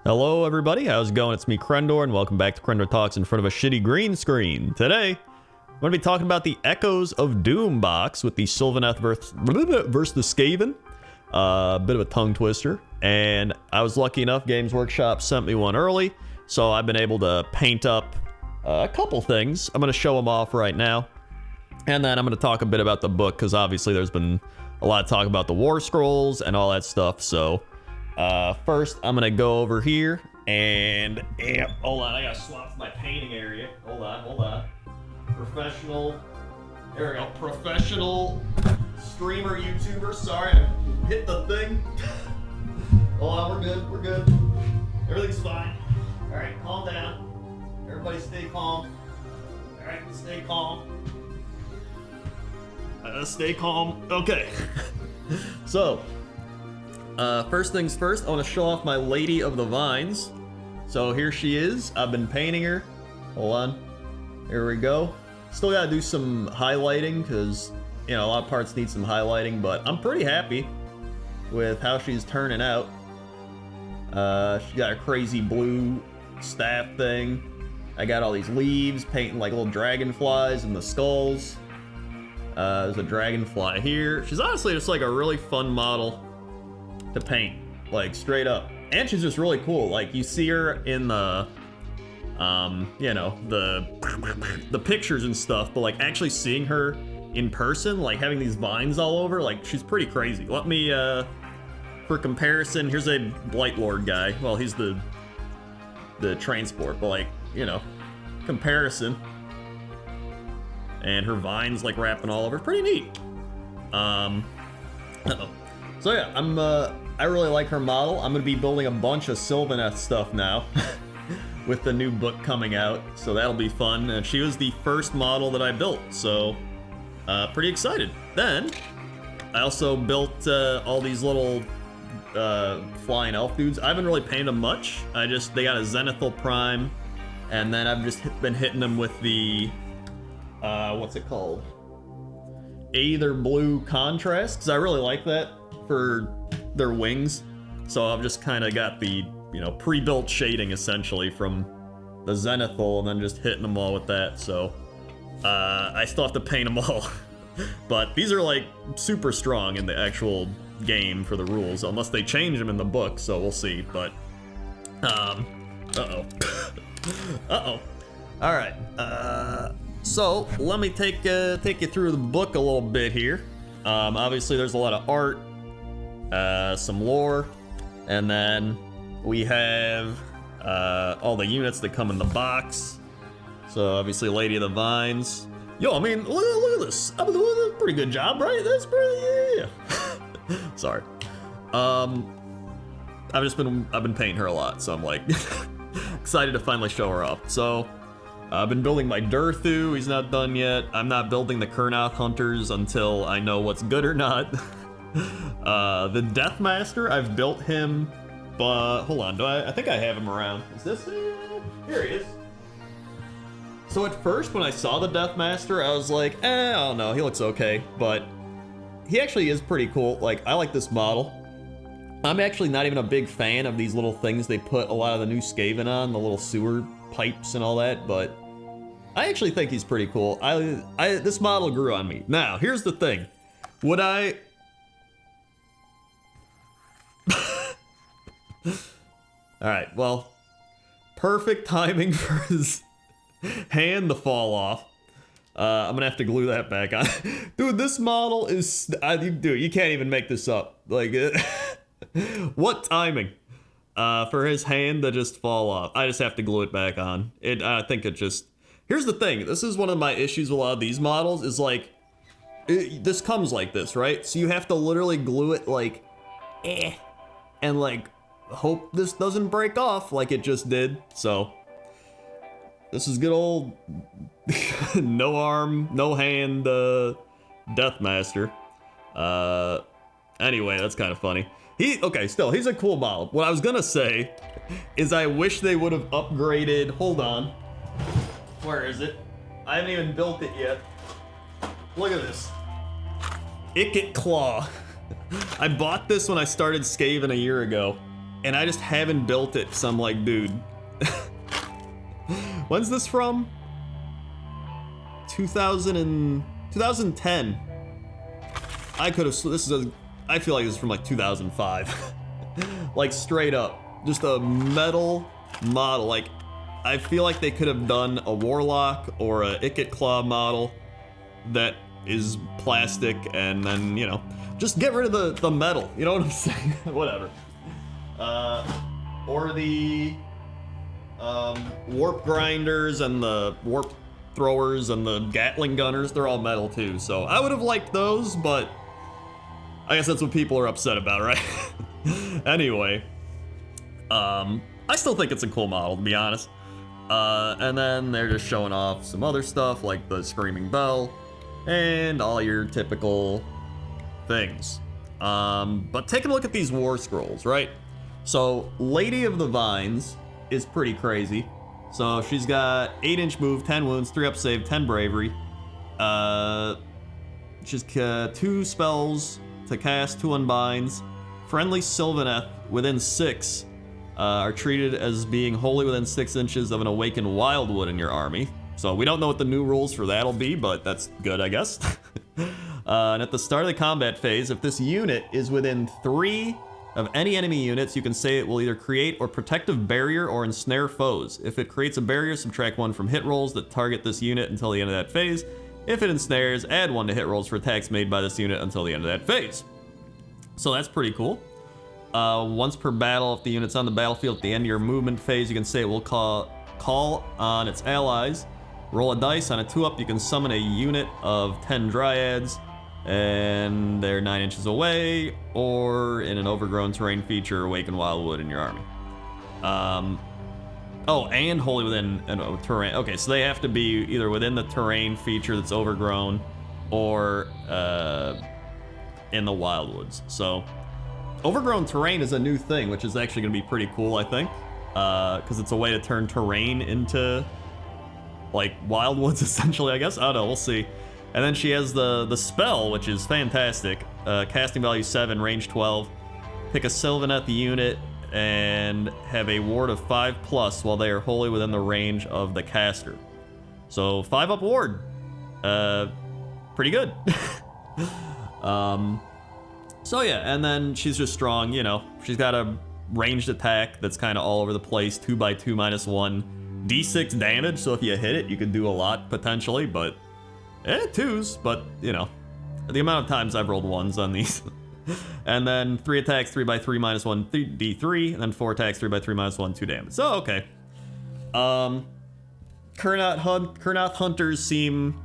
Hello everybody, how's it going? It's me, Crendor, and welcome back to Crendor Talks in front of a shitty green screen. Today, I'm going to be talking about the Echoes of Doom box with the Sylvaneth versus the Skaven. Bit of a tongue twister, and I was lucky enough, Games Workshop sent me one early, so I've been able to paint up a couple things. I'm going to show them off right now, and then I'm going to talk a bit about the book, because obviously there's been a lot of talk about the War Scrolls and all that stuff, so... first, I'm gonna go over here and, hold on, I gotta swap my painting area. Hold on. Professional, there we go, professional streamer, YouTuber, sorry, I hit the thing. Hold on, we're good. Everything's fine. All right, calm down. Everybody stay calm. All right, stay calm. Stay calm, okay. So, first things first, I want to show off my Lady of the Vines. So here she is. I've been painting her. Hold on. Here we go. Still gotta do some highlighting because, you know, a lot of parts need some highlighting, but I'm pretty happy with how she's turning out. She got a crazy blue staff thing. I got all these leaves, painting like little dragonflies and the skulls. There's a dragonfly here. She's honestly just like a really fun model to paint, like straight up, and she's just really cool. Like you see her in the you know, the pictures and stuff, but like actually seeing her in person, like having these vines all over, like she's pretty crazy. Let me for comparison, here's a Blightlord guy. Well, he's the transport, but like, you know, comparison, and her vines like wrapping all over, pretty neat. So yeah, I really like her model. I'm gonna be building a bunch of Sylvaneth stuff now with the new book coming out, so that'll be fun. And she was the first model that I built, so pretty excited. Then I also built all these little flying elf dudes. I haven't really painted them much. They got a Zenithal Prime, and then I've just been hitting them with the what's it called? Aether Blue Contrast, because I really like that for their wings. So I've just kind of got the, you know, pre-built shading essentially from the Zenithal, and then just hitting them all with that. So I still have to paint them all. But these are like super strong in the actual game for the rules, unless they change them in the book, so we'll see. But uh-oh. All right, so let me take you through the book a little bit here. Obviously there's a lot of art, some lore, and then we have all the units that come in the box. So obviously Lady of the Vines. Yo, I mean, look at this. I mean, that's a pretty good job, right? That's pretty, yeah. Sorry. I've been painting her a lot, so I'm like excited to finally show her off. So I've been building my Dirthu. He's not done yet. I'm not building the Kurnoth Hunters until I know what's good or not. The Deathmaster, I've built him, but hold on, I think I have him around. Is this here he is. So at first when I saw the Deathmaster, I was like, I don't know, he looks okay, but he actually is pretty cool. Like, I like this model. I'm actually not even a big fan of these little things they put a lot of the new Skaven on, the little sewer pipes and all that, but I actually think he's pretty cool. This model grew on me. Now, here's the thing. Would I... Alright, well, perfect timing for his hand to fall off. I'm gonna have to glue that back on. Dude, this model is... Dude, you can't even make this up. Like, what timing for his hand to just fall off. I just have to glue it back on. I think it just... Here's the thing. This is one of my issues with a lot of these models, is like, this comes like this, right? So you have to literally glue it like, and like, hope this doesn't break off like it just did. So this is good old no arm, no hand Deathmaster. Anyway, that's kind of funny. Okay, still, he's a cool model. What I was gonna say is I wish they would have upgraded, hold on. Where is it? I haven't even built it yet. Look at this. Claw. I bought this when I started Skaven a year ago. and I just haven't built it, so I'm like, dude. When's this from? 2010. I could have, I feel like this is from like 2005. Like straight up, just a metal model. Like, I feel like they could have done a Warlock or a Claw model that is plastic, and then, you know, just get rid of the metal, you know what I'm saying? Whatever. Or the warp grinders and the warp throwers and the Gatling gunners, they're all metal too, so I would have liked those, but I guess that's what people are upset about, right? Anyway, I still think it's a cool model, to be honest. And then they're just showing off some other stuff like the Screaming Bell and all your typical things. But take a look at these war scrolls, right? So Lady of the Vines is pretty crazy. So she's got 8-inch move, 10 wounds, 3 up save, 10 bravery. She's 2 spells to cast, 2 unbinds. Friendly Sylvaneth within 6 are treated as being wholly within 6 inches of an awakened wildwood in your army. So we don't know what the new rules for that'll be, but that's good, I guess. And at the start of the combat phase, if this unit is within 3 of any enemy units, you can say it will either create a protective barrier or ensnare foes. If it creates a barrier, subtract 1 from hit rolls that target this unit until the end of that phase. If it ensnares, add 1 to hit rolls for attacks made by this unit until the end of that phase. So that's pretty cool. Once per battle, if the unit's on the battlefield at the end of your movement phase, you can say it will call on its allies. Roll a dice. On a 2-up, you can summon a unit of 10 dryads, and they're 9 inches away, or in an overgrown terrain feature, awaken wildwood in your army. Oh, and wholly within a terrain. Okay, so they have to be either within the terrain feature that's overgrown, or in the wildwoods. So overgrown terrain is a new thing, which is actually going to be pretty cool, I think, because it's a way to turn terrain into like wildwoods, essentially, I guess. I don't know, we'll see. And then she has the spell, which is fantastic. Casting value 7, range 12. Pick a Sylvaneth unit and have a ward of 5+ while they are wholly within the range of the caster. So 5-up ward. Pretty good. So yeah, and then she's just strong, you know. She's got a ranged attack that's kind of all over the place. 2x2 -1. D6 damage, so if you hit it, you could do a lot, potentially, but 2s, but, you know, the amount of times I've rolled 1s on these. And then 3 attacks, 3x3 -1, D3, and then 4 attacks, 3x3 -1, 2 damage. So, okay. Kurnoth Hunters seem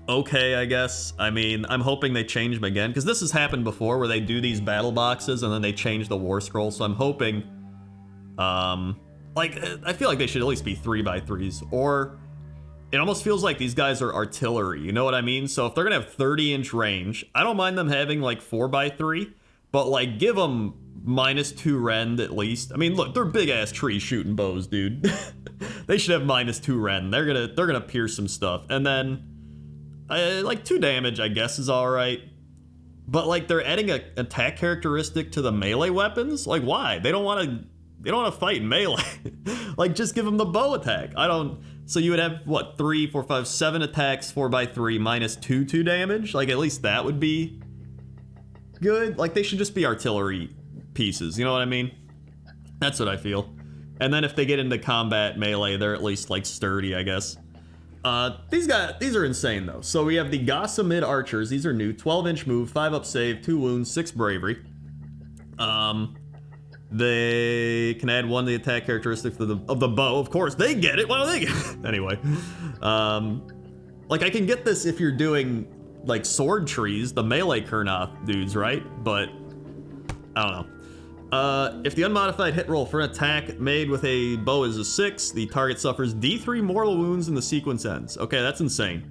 okay, I guess. I mean, I'm hoping they change them again, because this has happened before, where they do these battle boxes, and then they change the war scroll, so I'm hoping, like, I feel like they should at least be 3x3s, or it almost feels like these guys are artillery, you know what I mean? So if they're gonna have 30-inch range, I don't mind them having like 4x3, but like give them -2 rend at least. I mean, look, they're big-ass trees shooting bows, dude. They should have -2 rend. They're gonna pierce some stuff, and then like 2 damage, I guess, is all right. But like they're adding a attack characteristic to the melee weapons. Like, why? They don't want to fight in melee. Like, just give them the bow attack. So you would have, what, 3, 4, 5, 7 attacks, 4x3, -2 damage? Like, at least that would be good. Like, they should just be artillery pieces, you know what I mean? That's what I feel. And then if they get into combat melee, they're at least, like, sturdy, I guess. These are insane, though. So we have the Gossamid Archers. These are new. 12-inch move, 5-up save, 2 wounds, 6 bravery. They can add 1 to the attack characteristic of the bow. Of course, they get it. Why don't they get it? Anyway. Like, I can get this if you're doing, like, sword trees, the melee Kurnoth dudes, right? But, I don't know. If the unmodified hit roll for an attack made with a bow is a 6, the target suffers D3 mortal wounds and the sequence ends. Okay, that's insane.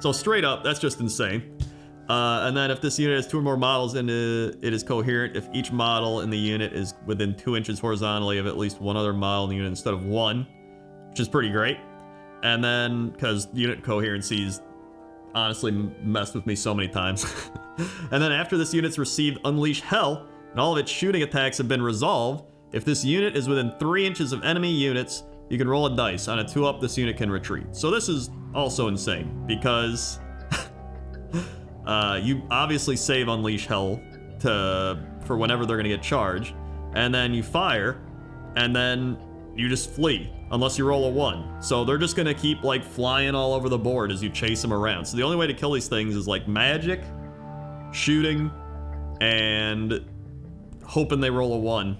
So straight up, that's just insane. And then if this unit has 2 or more models and it is coherent, if each model in the unit is within 2 inches horizontally of at least 1 other model in the unit instead of 1, which is pretty great. And then, because unit coherencies honestly messed with me so many times. And then after this unit's received Unleash Hell, and all of its shooting attacks have been resolved. If this unit is within 3 inches of enemy units, you can roll a dice. On a 2-up, this unit can retreat. So this is also insane, because you obviously save Unleash Hell for whenever they're gonna get charged, and then you fire, and then you just flee, unless you roll a 1. So they're just gonna keep like flying all over the board as you chase them around. So the only way to kill these things is like magic, shooting, and hoping they roll a 1.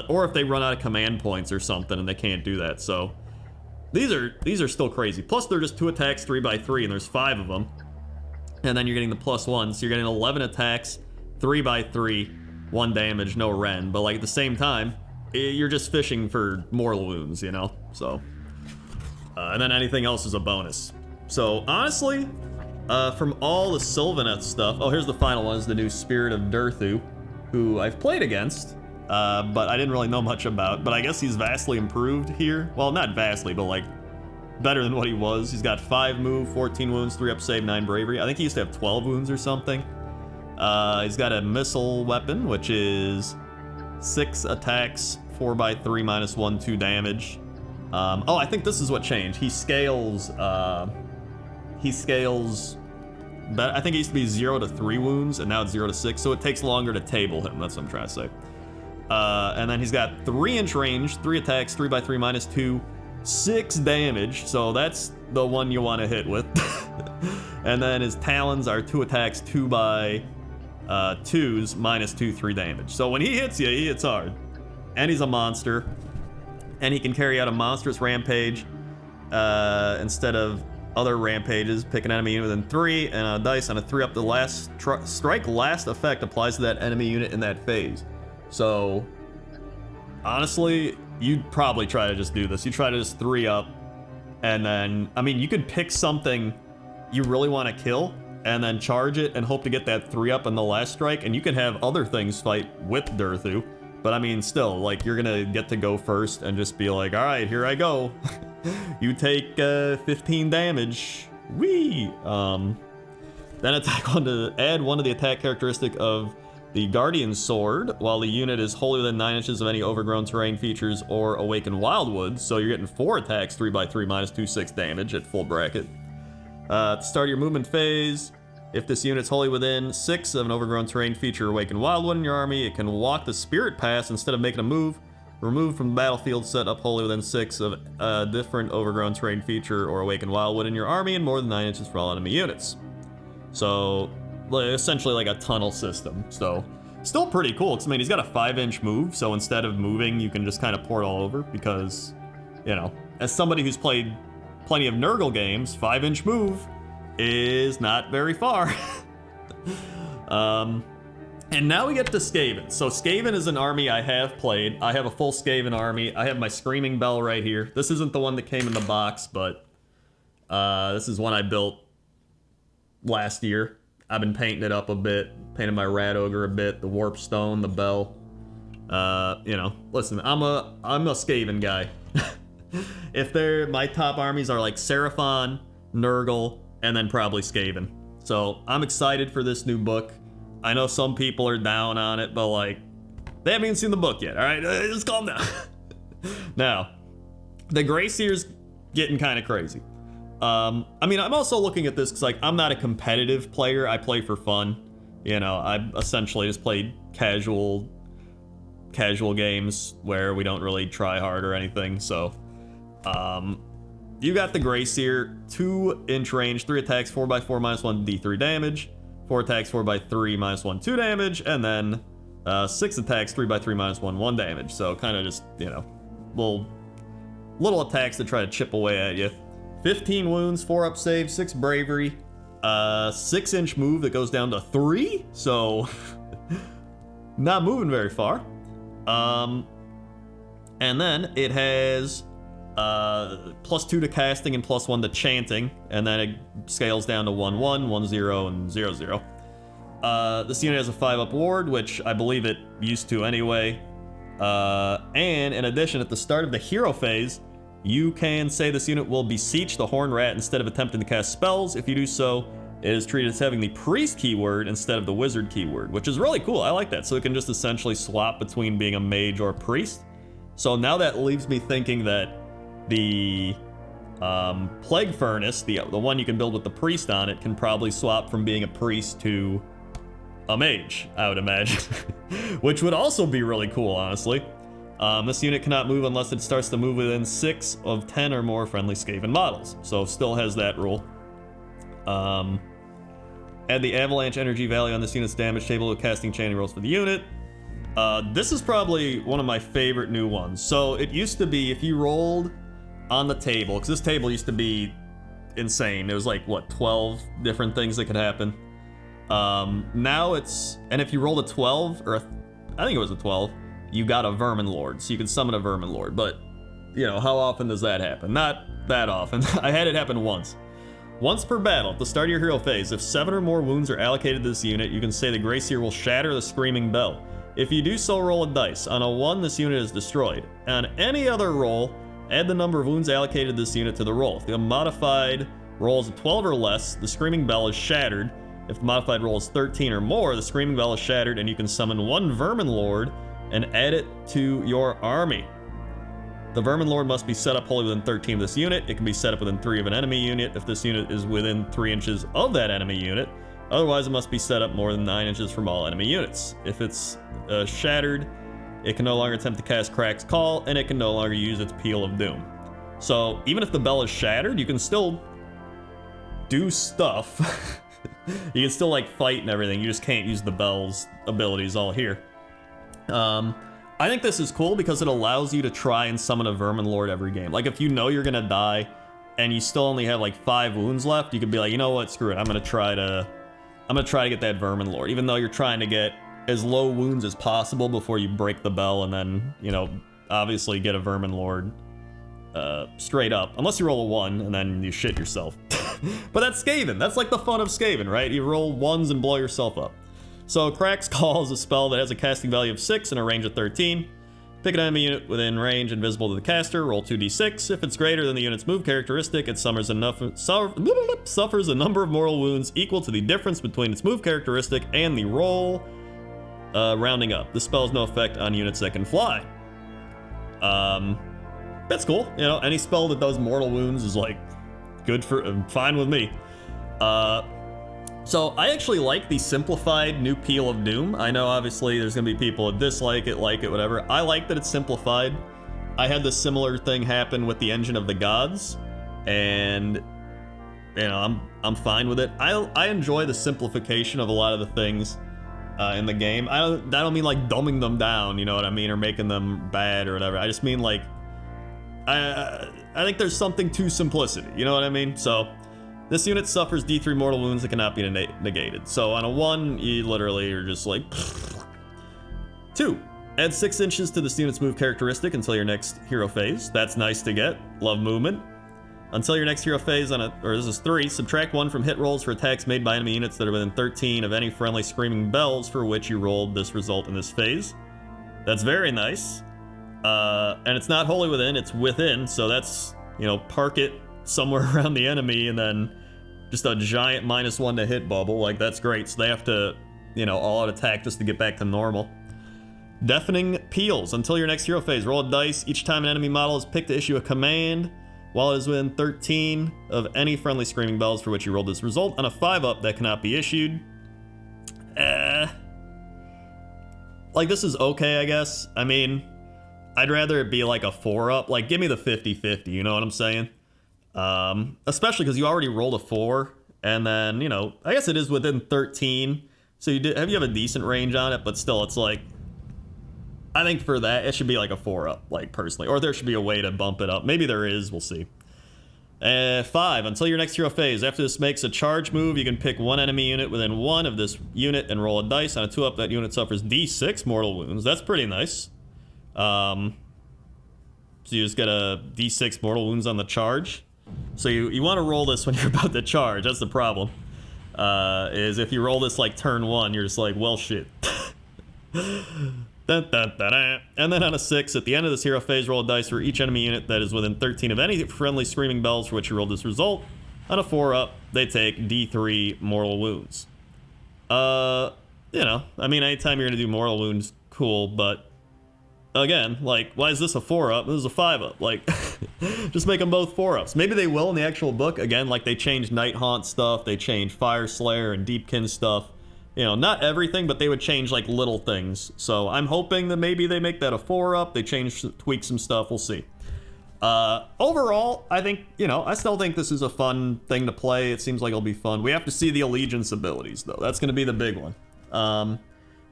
Or if they run out of command points or something and they can't do that. So these are still crazy. Plus they're just 2 attacks 3x3, and there's 5 of them. And then you're getting the +1, so you're getting 11 attacks 3x3, 1 damage, no Ren. But like at the same time, you're just fishing for mortal wounds, you know? So, and then anything else is a bonus. So honestly, from all the Sylvaneth stuff, oh, here's the final one, is the new Spirit of Dirthu, who I've played against. But I didn't really know much about. But I guess he's vastly improved here. Well, not vastly, but like better than what he was. He's got 5 move, 14 wounds, 3 up save, 9 bravery. I think he used to have 12 wounds or something. He's got a missile weapon, which is 6 attacks, 4x3, -1, 2 damage. Oh, I think this is what changed. He scales. I think he used to be 0 to 3 wounds, and now it's 0 to 6. So it takes longer to table him. That's what I'm trying to say. And then he's got 3-inch range, 3 attacks, 3x3, -2, 6 damage. So that's the one you want to hit with. And then his talons are 2 attacks, 2x2s, -2, 3 damage. So when he hits you, he hits hard. And he's a monster. And he can carry out a monstrous rampage instead of other rampages. Pick an enemy unit within 3, and a dice on a 3-up. The last strike last effect applies to that enemy unit in that phase. So, honestly, you'd probably try to just do this. You try to just 3-up, and then, I mean, you could pick something you really want to kill, and then charge it and hope to get that 3-up in the last strike, and you can have other things fight with Dirthu. But I mean, still, like, you're gonna get to go first and just be like, alright, here I go. You take 15 damage. Whee! Then attack one to add 1 to the attack characteristic of the Guardian Sword, while the unit is wholly within 9 inches of any overgrown terrain features or awakened wildwood. So you're getting 4 attacks, 3x3, -2, 6 damage at full bracket. At the start of your movement phase, if this unit's wholly within 6 of an overgrown terrain feature or awakened wildwood in your army, it can walk the Spirit Pass instead of making a move. Removed from the battlefield, set up wholly within 6 of a different overgrown terrain feature or awakened wildwood in your army, and more than 9 inches for all enemy units. So, essentially like a tunnel system. So, still pretty cool, because I mean, he's got a 5-inch move, so instead of moving, you can just kind of pour it all over, because, you know, as somebody who's played plenty of Nurgle games, 5-inch move is not very far. And now we get to Skaven. So Skaven is an army I have played. I have a full Skaven army. I have my Screaming Bell right here. This isn't the one that came in the box, but this is one I built last year. I've been painting it up a bit, painted my Rat Ogre a bit, the Warp Stone, the bell. You know, listen, I'm a Skaven guy. If my top armies are like Seraphon, Nurgle, and then probably Skaven. So I'm excited for this new book. I know some people are down on it, but like, they haven't even seen the book yet, all right? Just calm down. Now, the Greyseer's getting kind of crazy. I mean, I'm also looking at this because, like, I'm not a competitive player. I play for fun. You know, I essentially just play casual games where we don't really try hard or anything. So, you got the Greyseer, 2-inch range, 3 attacks, 4x4, -1, D3 damage, 4 attacks, 4x3, -1, 2 damage, and then 6 attacks, 3x3, -1, 1 damage. So, kind of just, you know, little attacks that try to chip away at you. 15 wounds, 4 up save, 6 bravery, 6-inch move that goes down to 3, so not moving very far. And then it has +2 to casting and +1 to chanting, and then it scales down to 1-1, 1-0, and 0-0. This unit has a 5-up ward, which I believe it used to anyway. And in addition, at the start of the hero phase, you can say this unit will beseech the Horned Rat instead of attempting to cast spells. If you do so, it is treated as having the priest keyword instead of the wizard keyword, which is really cool. I like that. So it can just essentially swap between being a mage or a priest. So now that leaves me thinking that the Plague Furnace, the one you can build with the priest on it, can probably swap from being a priest to a mage, I would imagine. Which would also be really cool, honestly. This unit cannot move unless it starts to move within 6 of 10 or more friendly Skaven models. So still has that rule. Add the avalanche energy value on this unit's damage table with casting chaining rolls for the unit. This is probably one of my favorite new ones. So it used to be if you rolled on the table, because this table used to be insane. There was like, what, 12 different things that could happen. Now it's, and if you rolled a 12, or I think it was a 12, you got a Vermin Lord, so you can summon a Vermin Lord. But, you know, how often does that happen? Not that often. I had it happen once. Once per battle, at the start of your hero phase, if 7 or more wounds are allocated to this unit, you can say the Grey Seer will shatter the Screaming Bell. If you do so, roll a dice. On a 1, this unit is destroyed. On any other roll, add the number of wounds allocated to this unit to the roll. If the modified roll is a 12 or less, the Screaming Bell is shattered. If the modified roll is 13 or more, the Screaming Bell is shattered, and you can summon 1 Vermin Lord and add it to your army. The Vermin Lord must be set up wholly within 13 of this unit. It can be set up within 3 of an enemy unit if this unit is within 3 inches of that enemy unit. Otherwise, it must be set up more than 9 inches from all enemy units. If it's shattered, it can no longer attempt to cast Crack's Call, and it can no longer use its Peal of Doom. So even if the bell is shattered, you can still do stuff. You can still like fight and everything. You just can't use the bell's abilities all here. I think this is cool because it allows you to try and summon a Vermin Lord every game. Like if you know you're gonna die and you still only have like 5 wounds left, you could be like, you know what, screw it. I'm gonna try to get that Vermin Lord, even though you're trying to get as low wounds as possible before you break the bell and then, you know, obviously get a Vermin Lord straight up. Unless you roll a 1 and then you shit yourself. But that's Skaven. That's like the fun of Skaven, right? You roll 1s and blow yourself up. So Crack's Call is a spell that has a casting value of 6 and a range of 13. Pick an enemy unit within range and visible to the caster, roll 2d6. If it's greater than the unit's move characteristic, it suffers a number of mortal wounds equal to the difference between its move characteristic and the roll, rounding up. This spell has no effect on units that can fly. That's cool. You know, any spell that does mortal wounds is like good for, fine with me. So I actually like the simplified new Peal of Doom. I know obviously there's gonna be people that dislike it, like it, whatever. I like that it's simplified. I had this similar thing happen with the Engine of the Gods, and you know, I'm fine with it. I enjoy the simplification of a lot of the things in the game. I don't mean like dumbing them down, you know what I mean, or making them bad or whatever. I just mean like I think there's something to simplicity, you know what I mean? So this unit suffers D3 mortal wounds that cannot be negated. So on a 1, you literally are just like... 2. Add 6 inches to this unit's move characteristic until your next hero phase. That's nice to get. Love movement. Until your next hero phase or this is 3, subtract 1 from hit rolls for attacks made by enemy units that are within 13 of any friendly Screaming Bells for which you rolled this result in this phase. That's very nice. And it's not wholly within, it's within, so that's, you know, park it somewhere around the enemy and then just a giant -1 to hit bubble. Like, that's great. So they have to, you know, all out attack just to get back to normal. Deafening Peals. Until your next hero phase, roll a dice. Each time an enemy model is picked to issue a command while it is within 13 of any friendly Screaming Bells for which you rolled this result. On a 5-up, that cannot be issued. Like, this is okay, I guess. I mean, I'd rather it be like a 4-up. Like, give me the 50-50, you know what I'm saying? Especially because you already rolled a 4, and then, you know, I guess it is within 13, so you have a decent range on it, but still, it's like, I think for that, it should be like a 4-up, like, personally, or there should be a way to bump it up. Maybe there is, we'll see. 5, until your next hero phase. After this makes a charge move, you can pick 1 enemy unit within 1 of this unit and roll a dice. On a 2-up, that unit suffers D6 mortal wounds. That's pretty nice. So you just get a D6 mortal wounds on the charge. So you want to roll this when you're about to charge. That's the problem. Is if you roll this like turn 1, you're just like, well, shit. And then on a 6, at the end of this hero phase, roll a dice for each enemy unit that is within 13 of any friendly Screaming Bells for which you rolled this result. On a 4-up, they take D3 mortal wounds. You know, I mean, anytime you're gonna do mortal wounds, cool, but again, like, why is this a 4-up? This is a 5-up. Like, just make them both 4-ups. Maybe they will in the actual book. Again, like, they changed Night Haunt stuff, they changed Fire Slayer and Deepkin stuff. You know, not everything, but they would change, like, little things. So I'm hoping that maybe they make that a 4-up, they tweak some stuff, we'll see. Overall, I think, you know, I still think this is a fun thing to play. It seems like it'll be fun. We have to see the allegiance abilities, though. That's going to be the big one.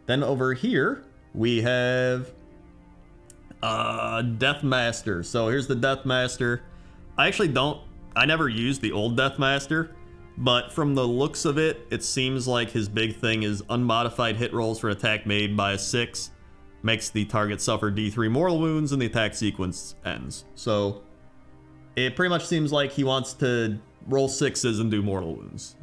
Then over here, we have Deathmaster. So here's the Deathmaster. I never used the old Deathmaster, but from the looks of it, it seems like his big thing is unmodified hit rolls for an attack made by a 6. Makes the target suffer D3 mortal wounds and the attack sequence ends. So it pretty much seems like he wants to roll 6s and do mortal wounds.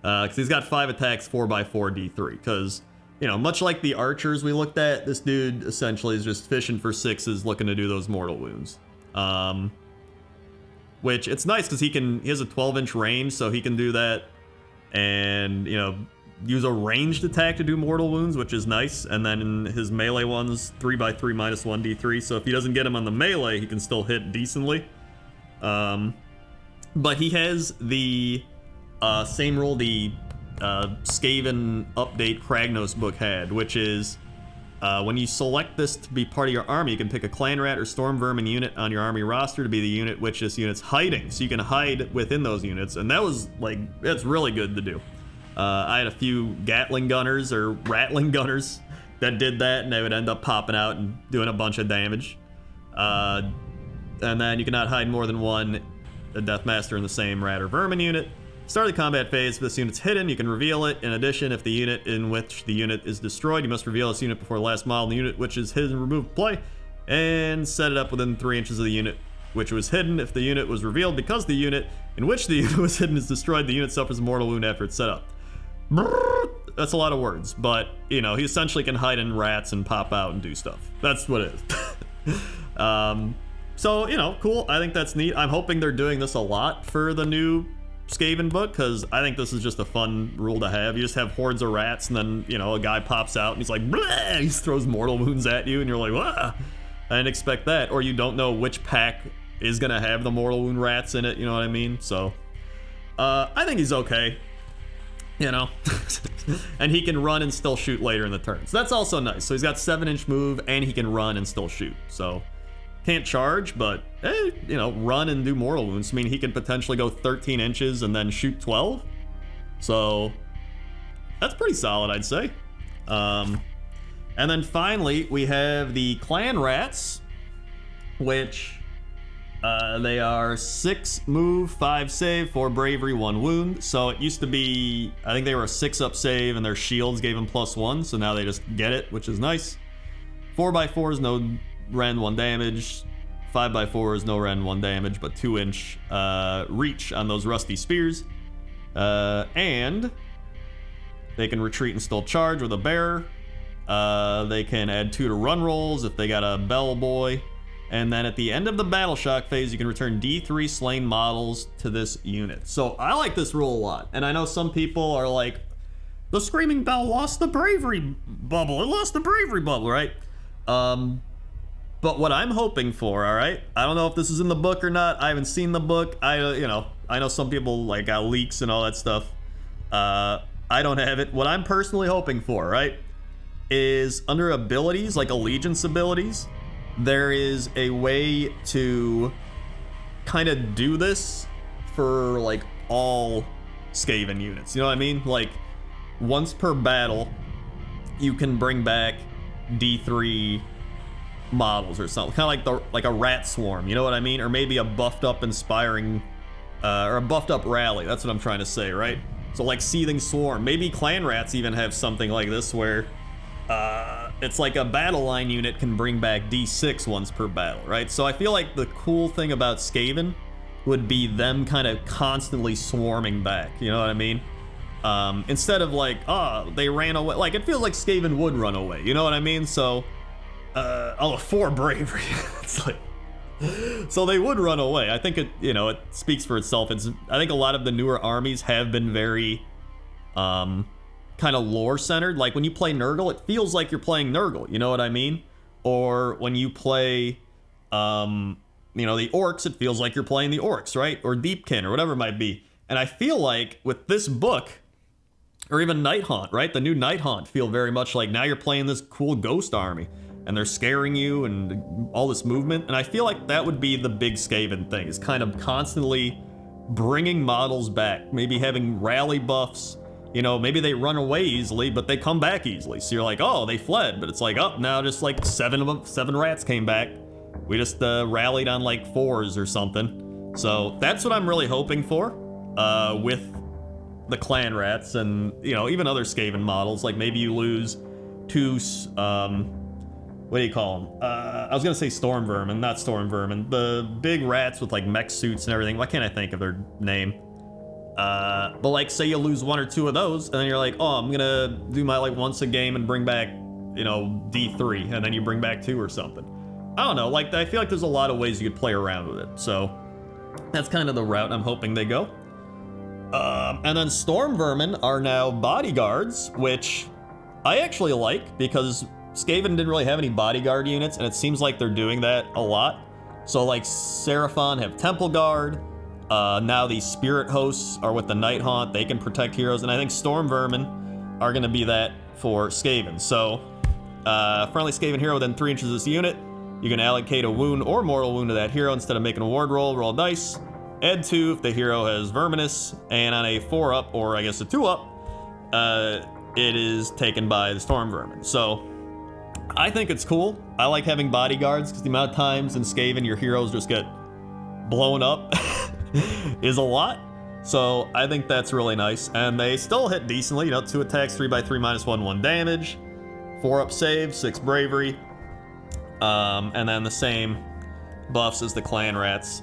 Because he's got 5 attacks, 4x4 D3. Because, you know, much like the archers we looked at, this dude essentially is just fishing for 6s, looking to do those mortal wounds. Which, it's nice because he has a 12-inch range, so he can do that. And, you know, use a ranged attack to do mortal wounds, which is nice. And then in his melee ones, 3x3 -1 D3. So if he doesn't get him on the melee, he can still hit decently. But he has the same rule the Skaven update Kragnos book had, which is when you select this to be part of your army, you can pick a clan rat or storm vermin unit on your army roster to be the unit which this unit's hiding. So you can hide within those units, and that was like, it's really good to do. I had a few Gatling gunners or Rattling gunners that did that, and they would end up popping out and doing a bunch of damage. And then you cannot hide more than one Deathmaster in the same rat or vermin unit. Start of the combat phase, if this unit's hidden, you can reveal it. In addition, if the unit in which the unit is destroyed, you must reveal this unit before the last model in the unit which is hidden removed play, and set it up within 3 inches of the unit which was hidden. If the unit was revealed because the unit in which the unit was hidden is destroyed, the unit suffers a mortal wound after it's set up. That's a lot of words, but, you know, he essentially can hide in rats and pop out and do stuff. That's what it is. So, you know, cool. I think that's neat. I'm hoping they're doing this a lot for the new Skaven book, because I think this is just a fun rule to have. You just have hordes of rats, and then, you know, a guy pops out, and he's like, bleh! He throws mortal wounds at you, and you're like, wah! I didn't expect that. Or you don't know which pack is going to have the mortal wound rats in it, you know what I mean? So, I think he's okay. You know, and he can run and still shoot later in the turn. So that's also nice. So he's got 7-inch move, and he can run and still shoot. So can't charge, but you know, run and do mortal wounds. I mean, he could potentially go 13 inches and then shoot 12. So that's pretty solid, I'd say. And then finally, we have the clan rats, which they are 6 move, 5 save, 4 bravery, 1 wound. So it used to be, I think they were a 6-up save, and their shields gave them +1. So now they just get it, which is nice. 4x4s, no rend, 1 damage. 5x4s, no rend, 1 damage, but 2-inch reach on those rusty spears. And they can retreat and still charge with a bearer. They can add 2 to run rolls if they got a bellboy. And then at the end of the battle shock phase, you can return D3 slain models to this unit. So I like this rule a lot. And I know some people are like, the Screaming Bell lost the bravery bubble. It lost the bravery bubble, right? But what I'm hoping for, all right? I don't know if this is in the book or not. I haven't seen the book. I know some people like got leaks and all that stuff. I don't have it. What I'm personally hoping for, right, is under abilities, like allegiance abilities, there is a way to kind of do this for like all Skaven units. You know what I mean? Like once per battle, you can bring back D3 models or something, kind of like a rat swarm. You know what I mean? Or maybe a buffed up inspiring, or a buffed up rally. That's what I'm trying to say, right? So like seething swarm. Maybe clan rats even have something like this where it's like a battle line unit can bring back D6 once per battle, right? So I feel like the cool thing about Skaven would be them kind of constantly swarming back, you know what I mean? Instead of like, oh, they ran away. Like, it feels like Skaven would run away, you know what I mean? So, 4 bravery. It's like, So they would run away. I think it, you know, it speaks for itself. I think a lot of the newer armies have been very kind of lore centered. Like when you play Nurgle, it feels like you're playing Nurgle, you know what I mean? Or when you play you know, the Orcs, it feels like you're playing the Orcs, right? Or Deepkin or whatever it might be. And I feel like with this book, or even Night Haunt, right? The new Night Haunt feel very much like now you're playing this cool ghost army and they're scaring you and all this movement. And I feel like that would be the big Skaven thing, is kind of constantly bringing models back, maybe having rally buffs. You know, maybe they run away easily, but they come back easily. So you're like, oh, they fled, but it's like, oh, now just like 7 rats came back. We just rallied on like 4s or something. So that's what I'm really hoping for with the clan rats and, you know, even other Skaven models. Like maybe you lose 2, what do you call them? I was gonna say storm vermin, not storm vermin. The big rats with like mech suits and everything. Why can't I think of their name? But like say you lose 1 or 2 of those and then you're like, oh, I'm gonna do my like once a game and bring back, you know, D3, and then you bring back 2 or something. I don't know, like I feel like there's a lot of ways you could play around with it. So that's kind of the route I'm hoping they go. And then storm vermin are now bodyguards, which I actually like because Skaven didn't really have any bodyguard units, and it seems like they're doing that a lot. So like Seraphon have temple guard. Now these spirit hosts are with the Night Haunt. They can protect heroes, and I think storm vermin are going to be that for Skaven. So friendly Skaven hero within 3 inches of this unit, you can allocate a wound or mortal wound to that hero. Instead of making a ward roll dice. Add 2 if the hero has verminous, and on a 4-up, or I guess a 2-up, it is taken by the storm vermin. So I think it's cool. I like having bodyguards because the amount of times in Skaven your heroes just get blown up is a lot. So I think that's really nice. And they still hit decently, you know, 2 attacks, 3x3, -1/1 damage, 4-up save, 6 bravery. And then the same buffs as the clan rats.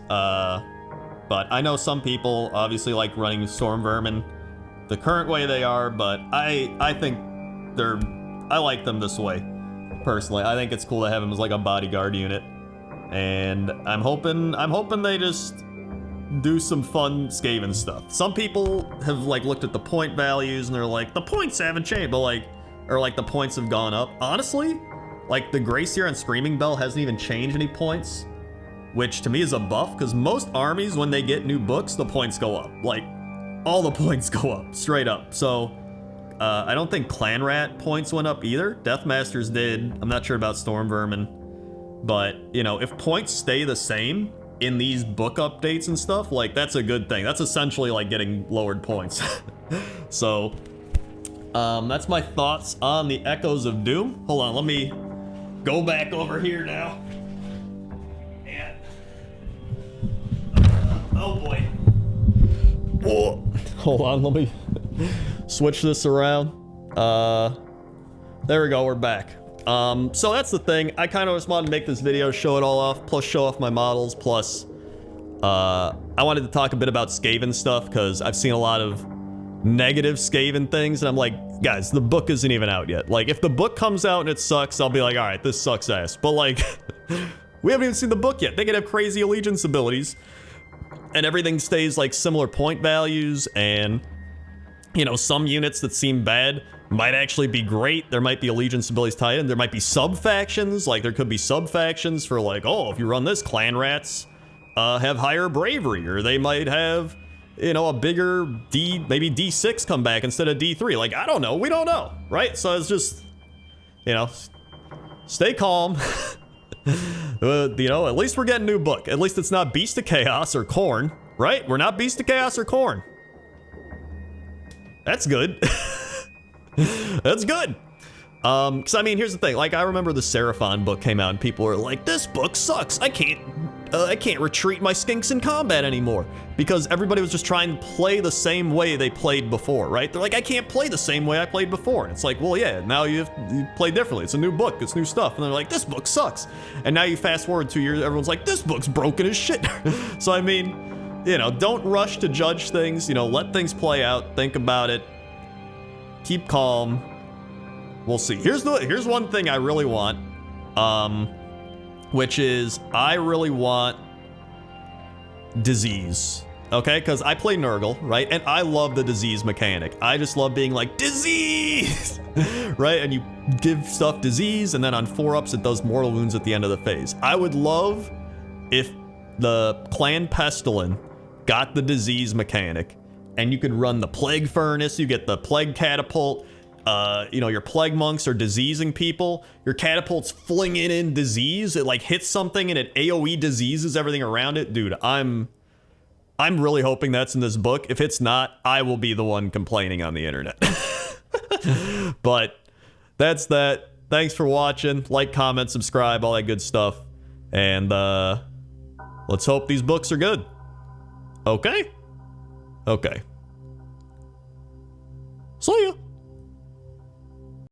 But I know some people obviously like running storm vermin the current way they are, but I think I like them this way. Personally, I think it's cool to have them as like a bodyguard unit, and I'm hoping they just do some fun Skaven stuff. Some people have like looked at the point values and they're like, the points haven't changed, but like, or like the points have gone up. Honestly, like the Gracier and Screaming Bell hasn't even changed any points, which to me is a buff, because most armies, when they get new books, the points go up. Like, all the points go up, straight up. So, I don't think Clan Rat points went up either. Deathmasters did. I'm not sure about Storm Vermin. But, you know, if points stay the same in these book updates and stuff, like, that's a good thing. That's essentially like getting lowered points. So, that's my thoughts on the Echoes of Doom. Hold on, let me go back over here now. And, oh boy. Whoa. Hold on, let me switch this around. There we go, we're back. So that's the thing. I kind of just wanted to make this video, show it all off, plus show off my models, plus I wanted to talk a bit about Skaven stuff, because I've seen a lot of negative Skaven things, and I'm like, guys, the book isn't even out yet. Like, if the book comes out and it sucks, I'll be like, alright, this sucks ass. But like, we haven't even seen the book yet. They could have crazy allegiance abilities, and everything stays like similar point values, and you know, some units that seem bad might actually be great. There might be allegiance abilities tied in. There might be sub-factions. Like, there could be sub-factions for like, oh, if you run this, clan rats have higher bravery, or they might have, you know, a bigger maybe D6 come back instead of D3. Like, I don't know. We don't know, right? So it's just, you know, stay calm. You know, at least we're getting a new book. At least it's not Beast of Chaos or Khorne, right? We're not Beast of Chaos or Khorne. That's good. That's good. Because I mean, here's the thing. Like, I remember the Seraphon book came out and people were like, this book sucks. I can't retreat my skinks in combat anymore, because everybody was just trying to play the same way they played before, right? They're like, I can't play the same way I played before. And it's like, well, yeah, now you play differently. It's a new book, it's new stuff. And they're like, this book sucks. And now you fast forward 2 years, everyone's like, this book's broken as shit. So I mean, you know, don't rush to judge things. You know, let things play out. Think about it. Keep calm. We'll see. Here's one thing I really want. which is I really want disease. Okay, because I play Nurgle, right? And I love the disease mechanic. I just love being like, disease! Right? And you give stuff disease, and then on 4-ups, it does mortal wounds at the end of the phase. I would love if the Clan Pestilent got the disease mechanic, and you could run the Plague Furnace, you get the Plague Catapult, you know, your Plague Monks are diseasing people, your Catapult's flinging in disease, it like hits something and it AoE diseases everything around it. Dude, I'm really hoping that's in this book. If it's not, I will be the one complaining on the internet. But that's that. Thanks for watching. Like, comment, subscribe, all that good stuff. And let's hope these books are good. Okay? Okay. See ya.